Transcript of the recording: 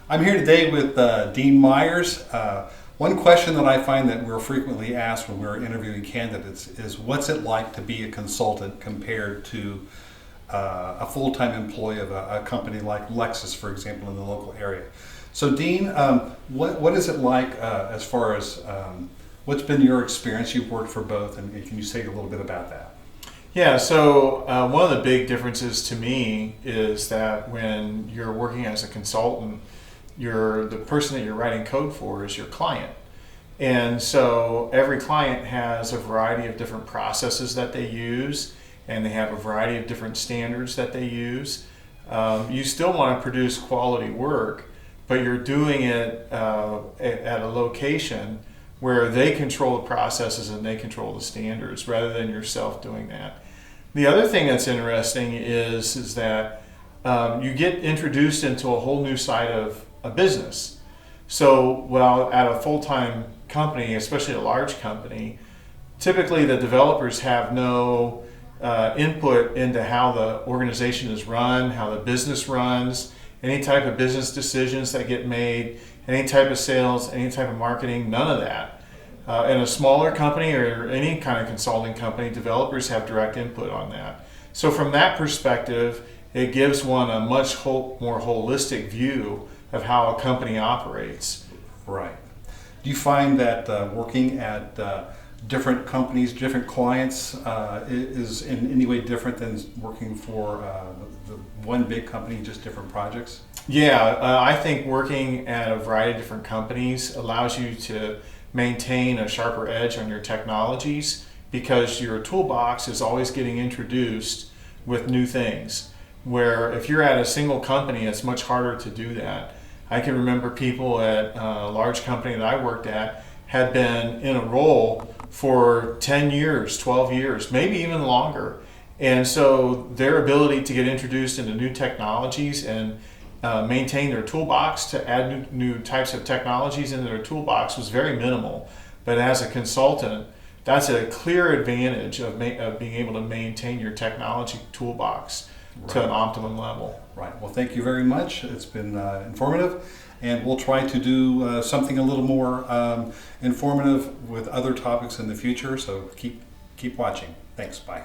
I'm here today with Dean Myers. One question that I find that we're frequently asked when we're interviewing candidates is what's it like to be a consultant compared to a full-time employee of a company like Lexus, for example, in the local area. So Dean, what is it like as far as what's been your experience? You've worked for both, and can you say a little bit about that? Yeah, so one of the big differences to me is that when you're working as a consultant, the person that you're writing code for is your client. And so every client has a variety of different processes that they use, and they have a variety of different standards that they use. You still want to produce quality work, but you're doing it at a location where they control the processes and they control the standards rather than yourself doing that. The other thing that's interesting is that you get introduced into a whole new side of a business. So, well, at a full-time company, especially a large company, typically the developers have no input into how the organization is run, how the business runs, any type of business decisions that get made, any type of sales, any type of marketing, none of that. In a smaller company or any kind of consulting company, developers have direct input on that. So from that perspective, it gives one a much more holistic view of how a company operates. Right. Do you find that working at different companies, different clients, is in any way different than working for the one big company, just different projects? Yeah, I think working at a variety of different companies allows you to maintain a sharper edge on your technologies because your toolbox is always getting introduced with new things. Where if you're at a single company, it's much harder to do that. I can remember people at a large company that I worked at had been in a role for 10 years, 12 years, maybe even longer. And so their ability to get introduced into new technologies and maintain their toolbox to add new types of technologies into their toolbox was very minimal. But as a consultant, that's a clear advantage of being able to maintain your technology toolbox to an optimum level. Right. Well, thank you very much. It's been informative, and we'll try to do something a little more informative with other topics in the future. So keep watching. Thanks. Bye.